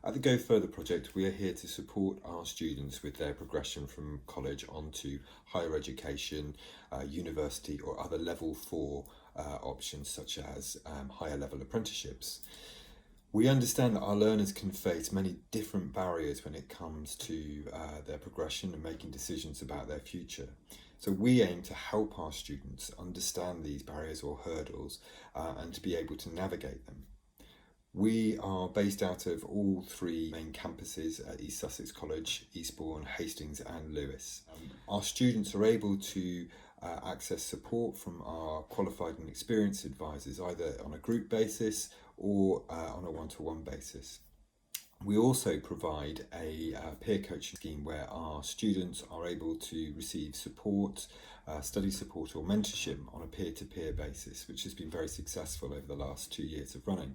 At the Go Further project, we are here to support our students with their progression from college onto higher education, university or other level 4 options such as higher level apprenticeships. We understand that our learners can face many different barriers when it comes to their progression and making decisions about their future. So we aim to help our students understand these barriers or hurdles and to be able to navigate them. We are based out of all three main campuses at East Sussex College, Eastbourne, Hastings and Lewes. Our students are able to access support from our qualified and experienced advisors either on a group basis or on a one-to-one basis. We also provide a peer coaching scheme where our students are able to receive support, study support or mentorship on a peer-to-peer basis, which has been very successful over the last 2 years of running.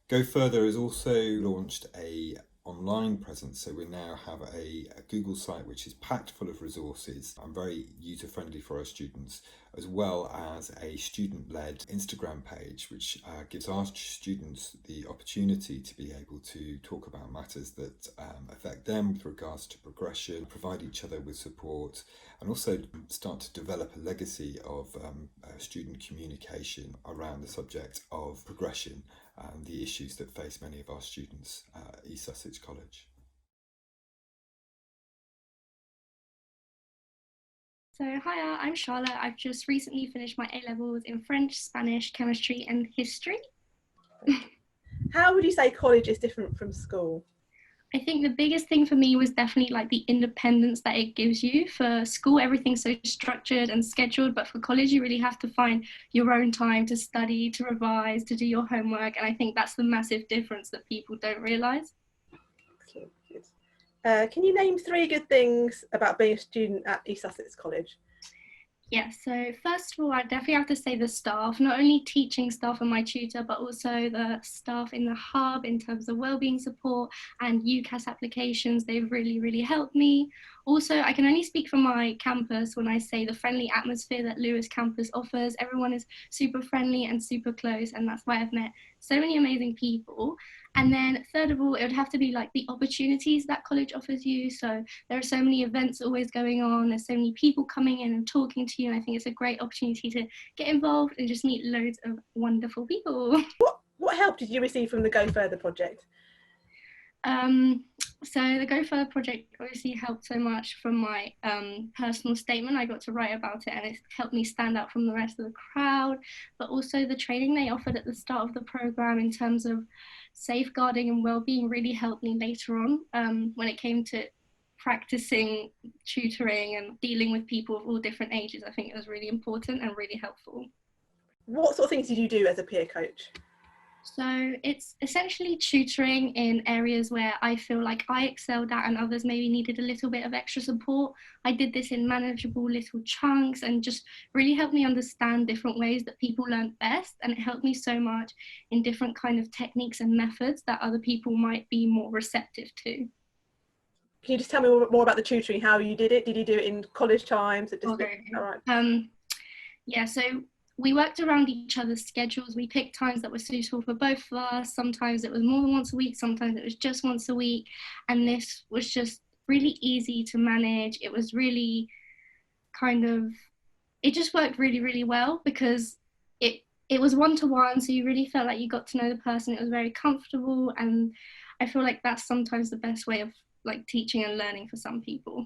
Go Further has also launched a online presence, so we now have a Google site which is packed full of resources and very user-friendly for our students, as well as a student-led Instagram page which gives our students the opportunity to be able to talk about matters that affect them with regards to progression, provide each other with support, and also start to develop a legacy of student communication around the subject of progression and the issues that face many of our students at East Sussex College. So, hiya, I'm Charlotte. I've just recently finished my A-levels in French, Spanish, chemistry and history. How would you say college is different from school? I think the biggest thing for me was definitely like the independence that it gives you. For school, everything's so structured and scheduled, but for college, you really have to find your own time to study, to revise, to do your homework. And I think that's the massive difference that people don't realise. Can you name 3 good things about being a student at East Sussex College? Yeah, so first of all, I definitely have to say the staff, not only teaching staff and my tutor, but also the staff in the hub in terms of wellbeing support and UCAS applications. They've really, really helped me. Also, I can only speak for my campus when I say the friendly atmosphere that Lewes campus offers. Everyone is super friendly and super close, and that's why I've met so many amazing people. And then third of all, it would have to be like the opportunities that college offers you. So there are so many events always going on. There's so many people coming in and talking to you. And I think it's a great opportunity to get involved and just meet loads of wonderful people. What help did you receive from the Go Further project? So the Go Further project obviously helped so much from my personal statement. I got to write about it and it helped me stand out from the rest of the crowd, but also the training they offered at the start of the program in terms of safeguarding and well-being really helped me later on when it came to practicing tutoring and dealing with people of all different ages. I think it was really important and really helpful. What sort of things did you do as a peer coach? So it's essentially tutoring in areas where I feel like I excelled at and others maybe needed a little bit of extra support. I did this in manageable little chunks and just really helped me understand different ways that people learn best, and it helped me so much in different kind of techniques and methods that other people might be more receptive to. Can you just tell me more about the tutoring, how you did it? Did you do it in college times? Okay. All right. Yeah, so we worked around each other's schedules. We picked times that were suitable for both of us. Sometimes it was more than once a week, sometimes it was just once a week. And this was just really easy to manage. It was really it just worked really, really well because it was one-to-one, so you really felt like you got to know the person. It was very comfortable, and I feel like that's sometimes the best way of like teaching and learning for some people.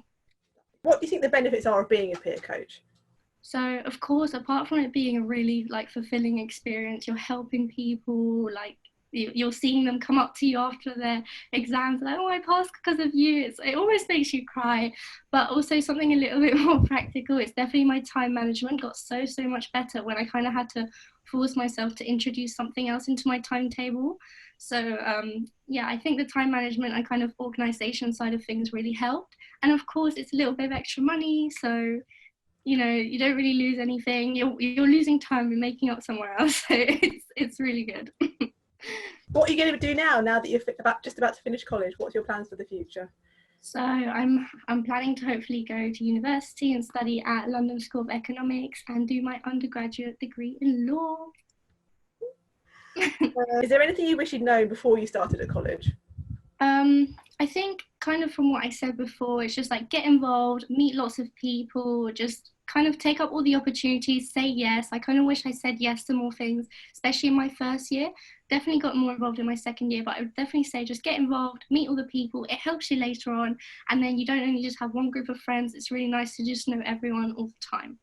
What do you think the benefits are of being a peer coach? So of course, apart from it being a really like fulfilling experience, you're helping people, like you're seeing them come up to you after their exams like, oh, I passed because of you. It almost makes you cry. But also something a little bit more practical, it's definitely my time management got so much better when I kind of had to force myself to introduce something else into my timetable. So yeah, I think the time management and kind of organization side of things really helped. And of course, it's a little bit of extra money, so you know, you don't really lose anything. You're losing time and making up somewhere else. So it's really good. What are you going to do now that you're just about to finish college? What's your plans for the future? So I'm planning to hopefully go to university and study at London School of Economics and do my undergraduate degree in law. Is there anything you wish you'd known before you started at college? I think kind of from what I said before, it's just like get involved, meet lots of people, just kind of take up all the opportunities, say yes. I kind of wish I said yes to more things, especially in my first year. Definitely got more involved in my second year, but I would definitely say just get involved, meet all the people. It helps you later on, and then you don't only just have one group of friends. It's really nice to just know everyone all the time.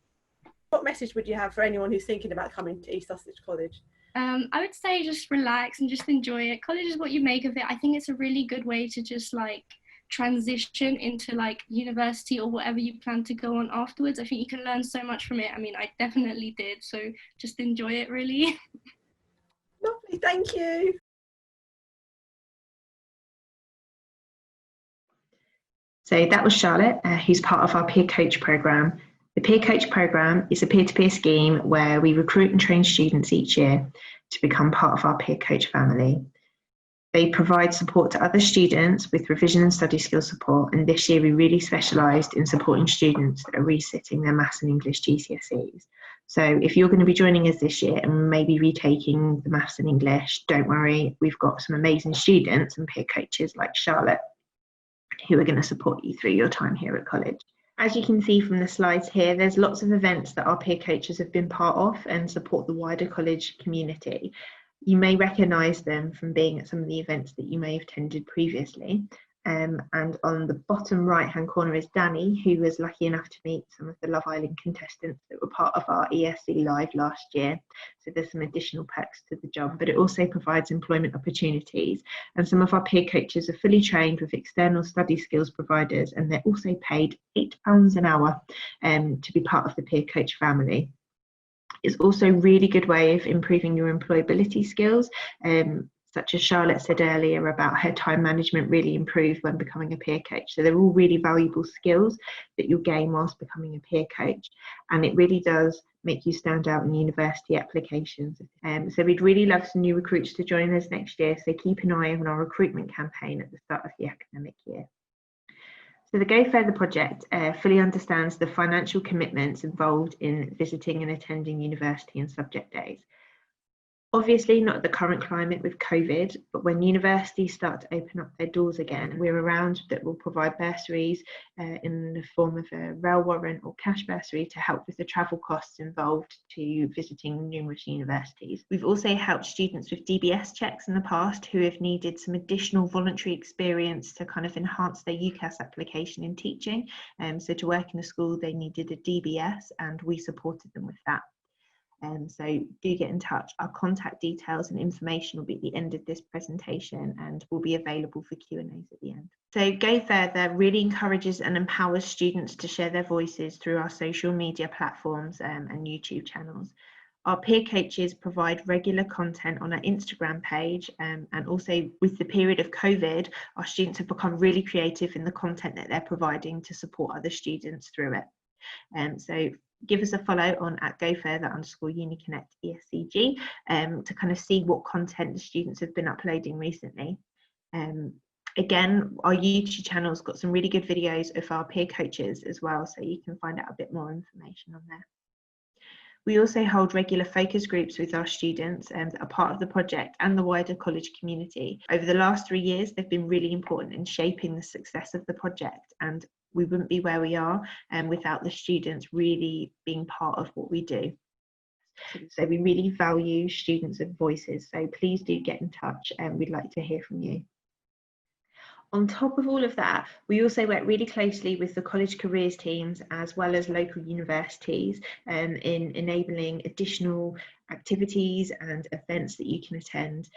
What message would you have for anyone who's thinking about coming to East Sussex College? I would say just relax and just enjoy it. College is what you make of it. I think it's a really good way to just like transition into like university or whatever you plan to go on afterwards. I think you can learn so much from it. I mean, I definitely did. So just enjoy it, really. Lovely, thank you. So that was Charlotte, who's part of our peer coach programme. The peer coach programme is a peer-to-peer scheme where we recruit and train students each year to become part of our peer coach family. They provide support to other students with revision and study skills support, and this year we really specialised in supporting students that are resitting their maths and English GCSEs. So if you're going to be joining us this year and maybe retaking the maths and English, don't worry, we've got some amazing students and peer coaches like Charlotte who are going to support you through your time here at college. As you can see from the slides here, there's lots of events that our peer coaches have been part of and support the wider college community. You may recognise them from being at some of the events that you may have attended previously. And on the bottom right hand corner is Danny, who was lucky enough to meet some of the Love Island contestants that were part of our ESC Live last year. So there's some additional perks to the job, but it also provides employment opportunities. And some of our peer coaches are fully trained with external study skills providers, and they're also paid £8 an hour to be part of the peer coach family. It's also a really good way of improving your employability skills. Such as Charlotte said earlier about her time management really improved when becoming a peer coach. So they're all really valuable skills that you'll gain whilst becoming a peer coach. And it really does make you stand out in university applications. So we'd really love some new recruits to join us next year. So keep an eye on our recruitment campaign at the start of the academic year. So the Go Further project fully understands the financial commitments involved in visiting and attending university and subject days. Obviously not at the current climate with COVID, but when universities start to open up their doors again, we're around that will provide bursaries in the form of a rail warrant or cash bursary to help with the travel costs involved to visiting numerous universities. We've also helped students with DBS checks in the past who have needed some additional voluntary experience to kind of enhance their UCAS application in teaching. So to work in a school, they needed a DBS and we supported them with that. So do get in touch. Our contact details and information will be at the end of this presentation and will be available for Q&As at the end. So Go Further really encourages and empowers students to share their voices through our social media platforms and YouTube channels. Our peer coaches provide regular content on our Instagram page, and also with the period of COVID, our students have become really creative in the content that they're providing to support other students through it. So give us a follow on at gofurther_UniConnect to kind of see what content the students have been uploading recently. Again, our YouTube channel's got some really good videos of our peer coaches as well, so you can find out a bit more information on there. We also hold regular focus groups with our students that are part of the project and the wider college community. Over the last 3 years, they've been really important in shaping the success of the project, and we wouldn't be where we are without the students really being part of what we do. So we really value students and voices, so please do get in touch and we'd like to hear from you. On top of all of that, we also work really closely with the college careers teams as well as local universities in enabling additional activities and events that you can attend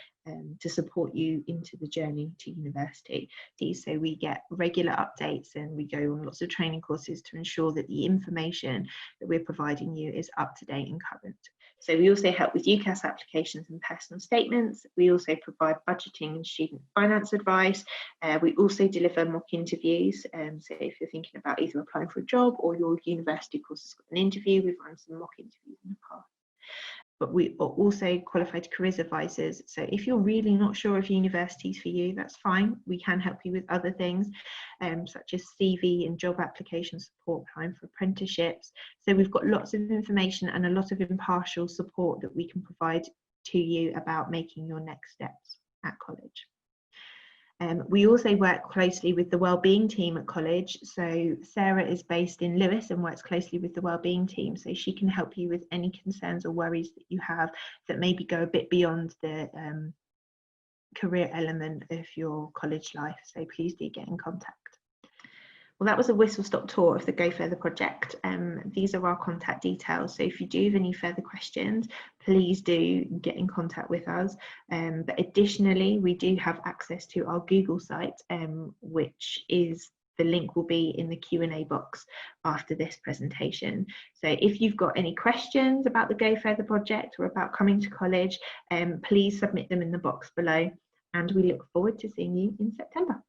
to support you into the journey to university. So we get regular updates and we go on lots of training courses to ensure that the information that we're providing you is up to date and current. So we also help with UCAS applications and personal statements. We also provide budgeting and student finance advice. We also deliver mock interviews. So if you're thinking about either applying for a job or your university course has got an interview, we've run some mock interviews in the past. But we are also qualified careers advisors. So if you're really not sure if university's for you, that's fine. We can help you with other things, such as CV and job application support, applying for apprenticeships. So we've got lots of information and a lot of impartial support that we can provide to you about making your next steps at college. We also work closely with the wellbeing team at college. So Sarah is based in Lewis and works closely with the wellbeing team, so she can help you with any concerns or worries that you have that maybe go a bit beyond the career element of your college life. So please do get in contact. Well, that was a whistle-stop tour of the Go Further project. These are our contact details. So if you do have any further questions, please do get in contact with us. But additionally, we do have access to our Google site, which is, the link will be in the Q&A box after this presentation. So if you've got any questions about the Go Further project or about coming to college, please submit them in the box below. And we look forward to seeing you in September.